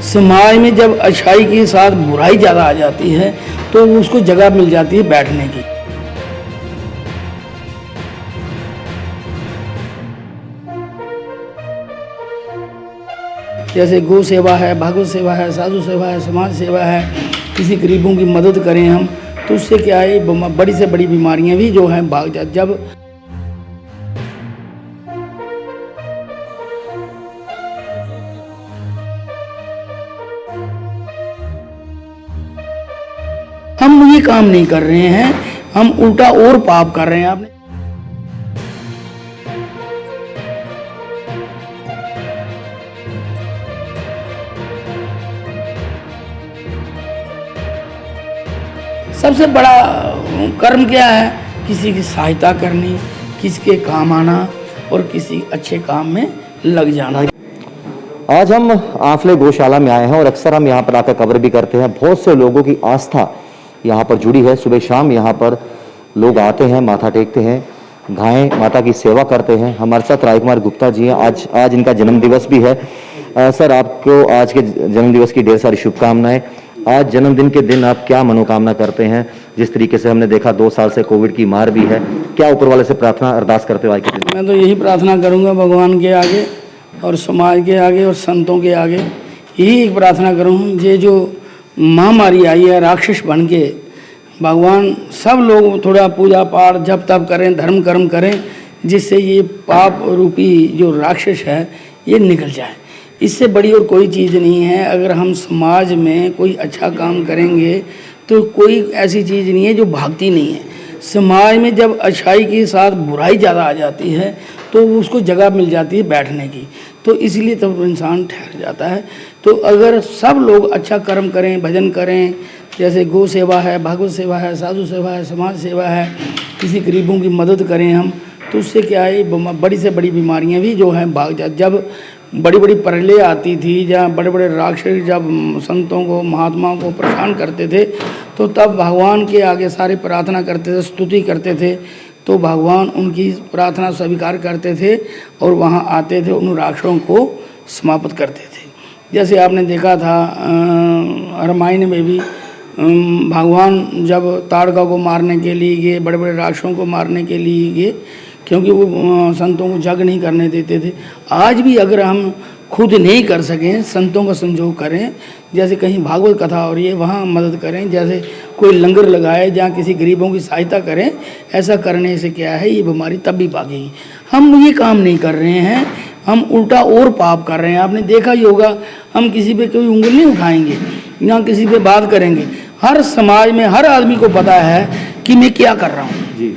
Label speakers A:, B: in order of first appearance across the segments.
A: समाज में जब अच्छाई के साथ बुराई ज़्यादा आ जाती है तो उसको जगह मिल जाती है बैठने की। जैसे गौ सेवा है, भागवत सेवा है, साधु सेवा है, समाज सेवा है, किसी गरीबों की मदद करें हम, तो उससे क्या है बड़ी से बड़ी बीमारियां भी जो हैं भाग जाती। जब हम ये काम नहीं कर रहे हैं, हम उल्टा और पाप कर रहे हैं। आपने सबसे बड़ा कर्म क्या है? किसी की सहायता करनी, किसी के काम आना और किसी अच्छे काम में लग जाना।
B: आज हम आंफले गौशाला में आए हैं और अक्सर हम यहाँ पर आकर कवर भी करते हैं। बहुत से लोगों की आस्था यहाँ पर जुड़ी है। सुबह शाम यहाँ पर लोग आते हैं, माथा टेकते हैं, गाय माता की सेवा करते हैं। हमारे साथ राजकुमार गुप्ता जी हैं। आज इनका जन्मदिवस भी है। सर, आपको आज के जन्मदिवस की ढेर सारी शुभकामनाएं। आज जन्मदिन के दिन आप क्या मनोकामना करते हैं? जिस तरीके से हमने देखा 2 साल से कोविड की मार भी है, क्या ऊपर वाले से प्रार्थना अरदास करते हो आज के दिन?
A: मैं तो यही प्रार्थना करूंगा भगवान के आगे और समाज के आगे और संतों के आगे, यही एक प्रार्थना करूँ। ये जो महामारी आई है राक्षस बन के, भगवान सब लोग थोड़ा पूजा पाठ जप तप करें, धर्म कर्म करें, जिससे ये पाप रूपी जो राक्षस है ये निकल जाए। इससे बड़ी और कोई चीज़ नहीं है। अगर हम समाज में कोई अच्छा काम करेंगे तो कोई ऐसी चीज़ नहीं है जो भागती नहीं है। समाज में जब अच्छाई के साथ बुराई ज़्यादा आ जाती है तो उसको जगह मिल जाती है बैठने की, तो इसलिए तब इंसान ठहर जाता है। तो अगर सब लोग अच्छा कर्म करें, भजन करें, जैसे गौ सेवा है, भागवत सेवा है, साधु सेवा है, समाज सेवा है, किसी गरीबों की मदद करें हम, तो उससे क्या है बड़ी से बड़ी बीमारियां भी जो हैं भाग जाती। जब बड़ी बड़ी प्रलय आती थी, जहाँ बड़े बड़े राक्षस जब संतों को, महात्माओं को परेशान करते थे, तो तब भगवान के आगे सारे प्रार्थना करते थे, स्तुति करते थे, तो भगवान उनकी प्रार्थना स्वीकार करते थे और वहाँ आते थे, उन राक्षसों को समाप्त करते थे। जैसे आपने देखा था रामायण में भी भगवान जब ताड़का को मारने के लिए गए, बड़े बड़े राक्षसों को मारने के लिए गए, क्योंकि वो संतों को जग नहीं करने देते थे। आज भी अगर हम खुद नहीं कर सकें, संतों का संजोग करें, जैसे कहीं भागवत कथा हो रही है वहाँ मदद करें, जैसे कोई लंगर लगाए जहाँ किसी गरीबों की सहायता करें, ऐसा करने से क्या है ये बीमारी तब भी भागेगी। हम ये काम नहीं कर रहे हैं, हम उल्टा और पाप कर रहे हैं। आपने देखा ही होगा, हम किसी पे कोई उंगली नहीं उठाएंगे, ना किसी पे बात करेंगे। हर समाज में हर आदमी को पता है कि मैं क्या कर रहा हूँ जी।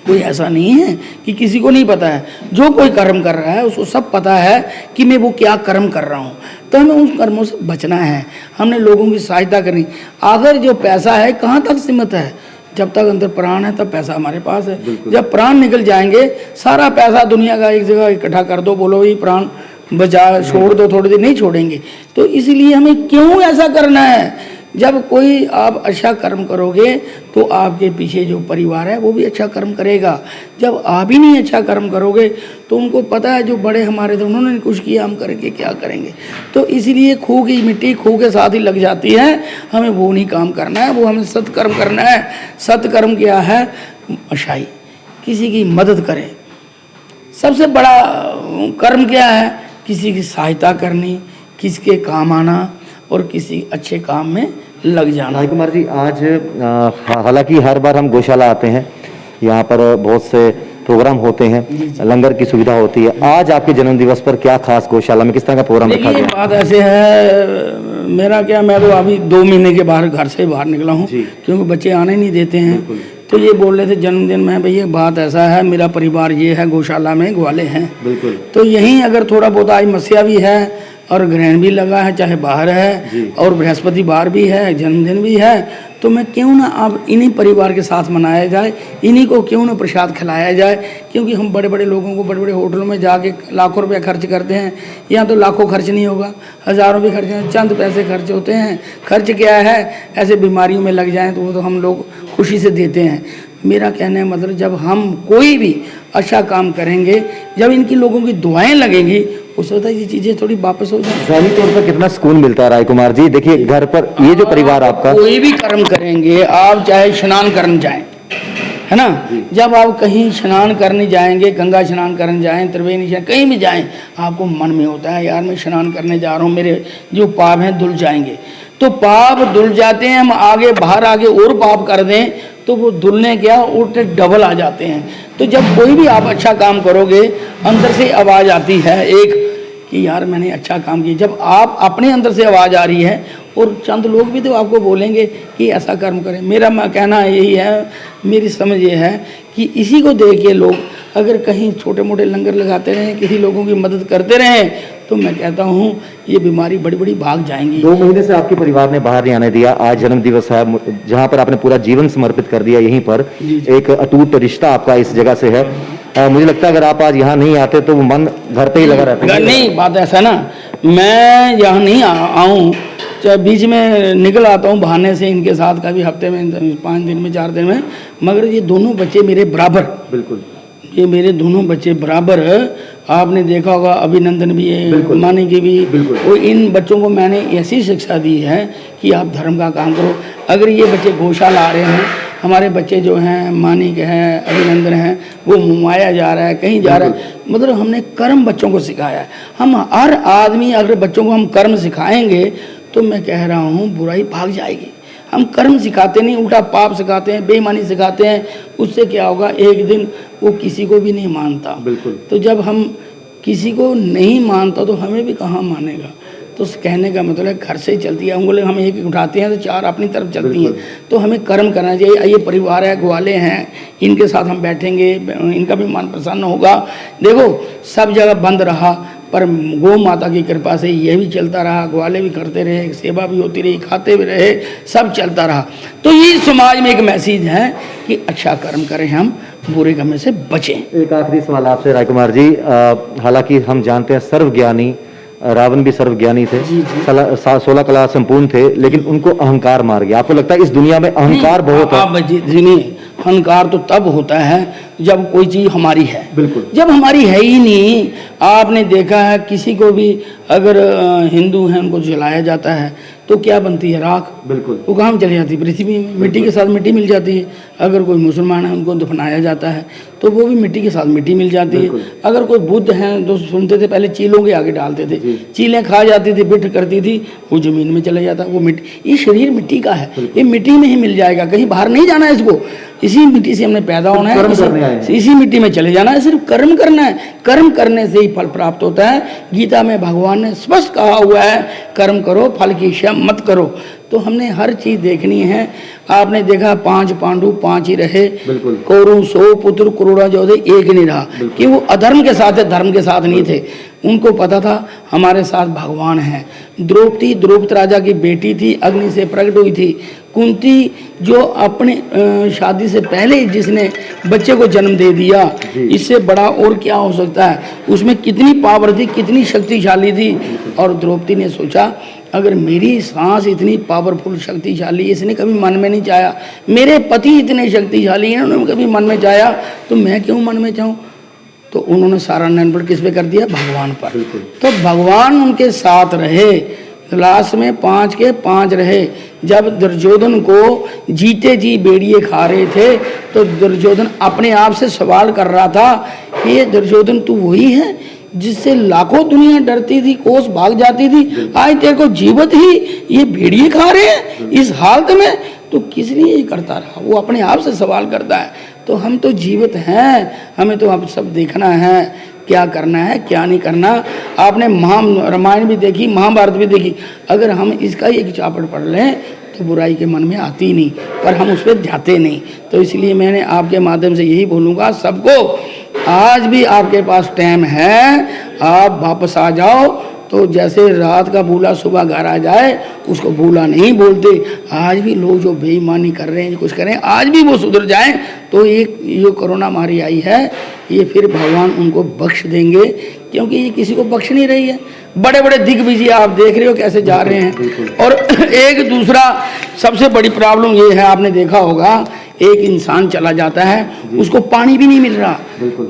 A: कोई ऐसा नहीं है कि किसी को नहीं पता है। जो कोई कर्म कर रहा है उसको सब पता है कि मैं वो क्या कर्म कर रहा हूँ, तो हमें उन कर्मों से बचना है। हमने लोगों की सहायता करनी। अगर जो पैसा है कहाँ तक सीमित है? जब तक अंदर प्राण है तब पैसा हमारे पास है। जब प्राण निकल जाएंगे, सारा पैसा दुनिया का एक जगह इकट्ठा कर दो, बोलो ये प्राण बचा, छोड़ दो, थोड़ी देर नहीं छोड़ेंगे। तो इसलिए हमें क्यों ऐसा करना है? जब कोई आप अच्छा कर्म करोगे तो आपके पीछे जो परिवार है वो भी अच्छा कर्म करेगा। जब आप ही नहीं अच्छा कर्म करोगे तो उनको पता है जो बड़े हमारे थे उन्होंने कुछ किया, हम करके क्या करेंगे। तो इसलिए खूह की मिट्टी खूह के साथ ही लग जाती है। हमें वो नहीं काम करना है, वो हमें सत्कर्म करना है। सत्कर्म क्या है? अच्छाई, किसी की मदद करें। सबसे बड़ा कर्म क्या है? किसी की सहायता करनी, किसी के काम आना और किसी अच्छे काम में लग जाना।
B: राजकुमार जी, आज हालांकि हर बार हम गौशाला आते हैं, यहाँ पर बहुत से प्रोग्राम होते हैं, लंगर की सुविधा होती है। आज आपके जन्मदिवस पर क्या खास गौशाला में किस तरह का प्रोग्राम रखा गया?
A: बात ऐसे है, मेरा क्या, मैं तो अभी 2 महीने के बाहर घर से बाहर निकला हूँ, क्योंकि बच्चे आने नहीं देते हैं। तो ये बोल रहे थे जन्मदिन में, भैया बात ऐसा है, मेरा परिवार ये है, गौशाला में ग्वाले हैं। बिल्कुल। तो यहीं अगर थोड़ा बहुत आज मस्या भी है और ग्रहण भी लगा है, चाहे बाहर है और बृहस्पतिवार भी है, जन्मदिन भी है, तो मैं क्यों ना आप इन्हीं परिवार के साथ मनाया जाए, इन्हीं को क्यों ना प्रसाद खिलाया जाए। क्योंकि हम बड़े बड़े लोगों को बड़े बड़े होटलों में जाके लाखों रुपए खर्च करते हैं, यहाँ तो लाखों खर्च नहीं होगा, हज़ारों भी खर्च हैं, चंद पैसे खर्च होते हैं। खर्च क्या है? ऐसे बीमारियों में लग जाएँ तो वो तो हम लोग खुशी से देते हैं। मेरा कहने का मतलब, जब हम कोई भी अच्छा काम करेंगे, जब इनकी लोगों की दुआएं लगेंगी, उस वक्त ये चीज़ें थोड़ी वापस हो जाएंगी।
B: ज़ाहिरी तौर पर कितना सुकून मिलता है राय कुमार जी। देखिए घर पर ये जो परिवार आपका,
A: कोई भी कर्म करेंगे, आप चाहे स्नान करने जाएं, है ना, जब आप कहीं स्नान करने जाएंगे, गंगा स्नान करने जाएं, त्रिवेणी स्नान कहीं भी जाएं, आपको मन में होता है यार मैं स्नान करने जा रहा हूँ, मेरे जो पाप हैं धुल जाएंगे। तो पाप धुल जाते हैं, हम आगे बाहर आगे और पाप कर दें तो वो धुलने क्या उल्टे डबल आ जाते हैं। तो जब कोई भी आप अच्छा काम करोगे, अंदर से आवाज़ आती है एक कि यार मैंने अच्छा काम किया। जब आप अपने अंदर से आवाज़ आ रही है और चंद लोग भी तो आपको बोलेंगे कि ऐसा कर्म करें। मेरा कहना यही है, मेरी समझ ये है कि इसी को देख के लोग अगर कहीं छोटे मोटे लंगर लगाते रहें, किसी लोगों की मदद करते रहें, तो मैं कहता हूँ ये बीमारी बड़ी बड़ी भाग जाएंगी।
B: 2 महीने से आपके परिवार ने बाहर नहीं आने दिया, आज जन्म दिवस है जहाँ पर आपने पूरा जीवन समर्पित कर दिया, यहीं पर एक अटूट रिश्ता आपका इस जगह से है। मुझे लगता है अगर आप आज यहाँ नहीं आते तो वो मन घर पे ही लगा रहता है।
A: नहीं, बात ऐसा ना, मैं यहाँ नहीं आऊँ, बीच में निकल आता हूँ बहाने से इनके साथ, कभी हफ्ते में 5 दिन में 4 दिन में, मगर ये दोनों बच्चे मेरे बराबर,
B: बिल्कुल
A: ये मेरे दोनों बच्चे बराबर। आपने देखा होगा अभिनंदन भी है, मानी की भी, और इन बच्चों को मैंने ऐसी शिक्षा दी है कि आप धर्म का काम करो। अगर ये बच्चे गौशाला आ रहे हैं, हमारे बच्चे जो हैं मानिक हैं, अभिनंदन हैं, वो मुमाया जा रहा है, कहीं जा रहा है, मतलब हमने कर्म बच्चों को सिखाया है। हम हर आदमी अगर बच्चों को हम कर्म सिखाएंगे तो मैं कह रहा हूँ बुराई भाग जाएगी। हम कर्म सिखाते नहीं, उल्टा पाप सिखाते हैं, बेईमानी सिखाते हैं, उससे क्या होगा एक दिन वो किसी को भी नहीं मानता।
B: बिल्कुल।
A: तो जब हम किसी को नहीं मानता तो हमें भी कहाँ मानेगा। तो कहने का मतलब है घर से ही चलती है, उंगली हम एक उठाते हैं तो 4 अपनी तरफ चलती हैं। तो हमें कर्म करना चाहिए। ये परिवार है, ग्वाले हैं, इनके साथ हम बैठेंगे, इनका भी मन प्रसन्न होगा। देखो सब जगह बंद रहा, पर गौ माता की कृपा से ये भी चलता रहा, ग्वाले भी करते रहे, सेवा भी होती रही, खाते भी रहे, सब चलता रहा। तो ये समाज में एक मैसेज है कि अच्छा कर्म करें, हम बुरे कर्म से बचें।
B: एक आखिरी सवाल आपसे राय कुमार जी, हालांकि हम जानते हैं सर्वज्ञानी रावण भी सर्वज्ञानी थे, 16 कला संपूर्ण थे, लेकिन उनको अहंकार मार गया। आपको लगता है इस दुनिया में अहंकार बहुत है?
A: आप अहंकार तो तब होता है जब कोई चीज़ हमारी है।
B: बिल्कुल।
A: जब हमारी है ही नहीं, आपने देखा है किसी को भी अगर हिंदू हैं उनको जलाया जाता है तो क्या बनती है? राख।
B: बिल्कुल।
A: वो कहाँ चली जाती है? पृथ्वी में। मिट्टी के साथ मिट्टी मिल जाती है। अगर कोई मुसलमान है उनको दफनाया जाता है तो वो भी मिट्टी के साथ मिट्टी मिल जाती है। अगर कोई बुद्ध हैं तो सुनते थे पहले चीलों के आगे डालते थे, चीलें खा जाती थी, बिठ करती थी, वो जमीन में चला जाता। वो मिट्टी, ये शरीर मिट्टी का है, ये मिट्टी में ही मिल जाएगा, कहीं बाहर नहीं जाना है इसको। इसी मिट्टी से हमने पैदा होना है, इसी मिट्टी में चले जाना है, सिर्फ कर्म करना है। कर्म करने से ही फल प्राप्त होता है। गीता में भगवान ने स्पष्ट कहा हुआ है कर्म करो, फल की इच्छा मत करो। तो हमने हर चीज देखनी है। आपने देखा 5 पांडु 5 ही रहे, कौरव 100 पुत्र करोड़ा योद्धे एक नहीं रहा, कि वो अधर्म के साथ है, धर्म के साथ नहीं थे। उनको पता था हमारे साथ भगवान है। द्रौपदी राजा की बेटी थी, अग्नि से प्रकट हुई थी। कुंती जो अपने शादी से पहले ही जिसने बच्चे को जन्म दे दिया, इससे बड़ा और क्या हो सकता है? उसमें कितनी पावर थी, कितनी शक्तिशाली थी। और द्रौपदी ने सोचा अगर मेरी सांस इतनी पावरफुल शक्तिशाली, इसने कभी मन में नहीं चाहा, मेरे पति इतने शक्तिशाली हैं, उन्होंने कभी मन में चाहा, तो मैं क्यों मन में चाहूँ? तो उन्होंने सारा नियंत्रण किस पे कर दिया? भगवान पर। तो भगवान उनके साथ रहे। लास्ट में 5 के 5 रहे। जब दुर्योधन को जीते जी बेड़िए खा रहे थे तो दुर्योधन अपने आप से सवाल कर रहा था कि ये दुर्योधन तू वही है जिससे लाखों दुनिया डरती थी, कोस भाग जाती थी, आज तेरे को जीवित ही ये भेड़िए खा रहे हैं इस हालत में, तो किस लिए ये करता रहा? वो अपने आप से सवाल करता है। तो हम तो जीवित हैं, हमें तो अब सब देखना है क्या करना है क्या नहीं करना। आपने रामायण भी देखी, महाभारत भी देखी, अगर हम इसका ही एक चापट पढ़ लें तो बुराई के मन में आती नहीं, पर हम उस पर जाते नहीं। तो इसलिए मैंने आपके माध्यम से यही बोलूँगा सबको, आज भी आपके पास टाइम है, आप वापस आ जाओ। तो जैसे रात का भूला सुबह घर आ जाए, उसको भूला नहीं बोलते। आज भी लोग जो बेईमानी कर रहे हैं, कुछ कर रहे हैं, आज भी वो सुधर जाएं तो एक जो कोरोना महामारी आई है, ये फिर भगवान उनको बख्श देंगे, क्योंकि ये किसी को बख्श नहीं रही है। बड़े बड़े दिग्विजय आप देख रहे हो कैसे जा रहे हैं। और एक दूसरा सबसे बड़ी प्रॉब्लम ये है, आपने देखा होगा एक इंसान चला जाता है, उसको पानी भी नहीं मिल रहा।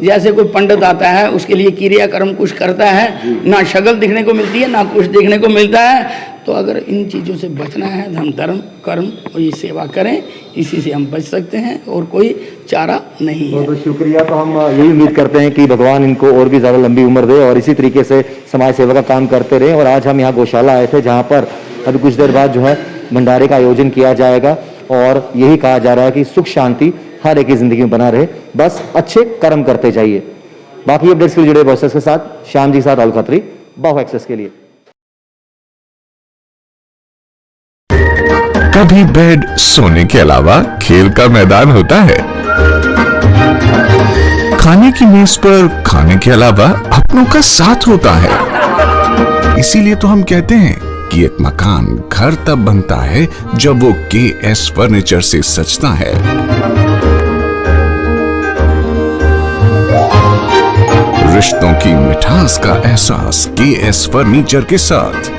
A: जैसे कोई पंडित आता है, उसके लिए क्रियाकर्म कुछ करता है, ना शक्ल दिखने को मिलती है, ना कुछ देखने को मिलता है। तो अगर इन चीज़ों से बचना है, हम धर्म कर्म और ये सेवा करें, इसी से हम बच सकते हैं और कोई चारा नहीं है।
B: बहुत शुक्रिया। तो हम यही उम्मीद करते हैं कि भगवान इनको और भी ज़्यादा लंबी उम्र दे और इसी तरीके से समाज सेवा का काम करते रहे। और आज हम यहाँ गौशाला आए थे, जहाँ पर अभी कुछ देर बाद जो है भंडारे का आयोजन किया जाएगा और यही कहा जा रहा है कि सुख शांति हर एक की जिंदगी में बना रहे, बस अच्छे कर्म करते जाइए। बाकी अपडेट्स के लिए जुड़े वॉइसेस के साथ श्याम जी के साथ राहुल खत्री, बाहु एक्सेस के लिए।
C: कभी बेड सोने के अलावा खेल का मैदान होता है, खाने की मेज पर खाने के अलावा अपनों का साथ होता है। इसीलिए तो हम कहते हैं कि एक मकान घर तब बनता है जब वो KS फर्नीचर से सजता है। रिश्तों की मिठास का एहसास KS फर्नीचर के साथ।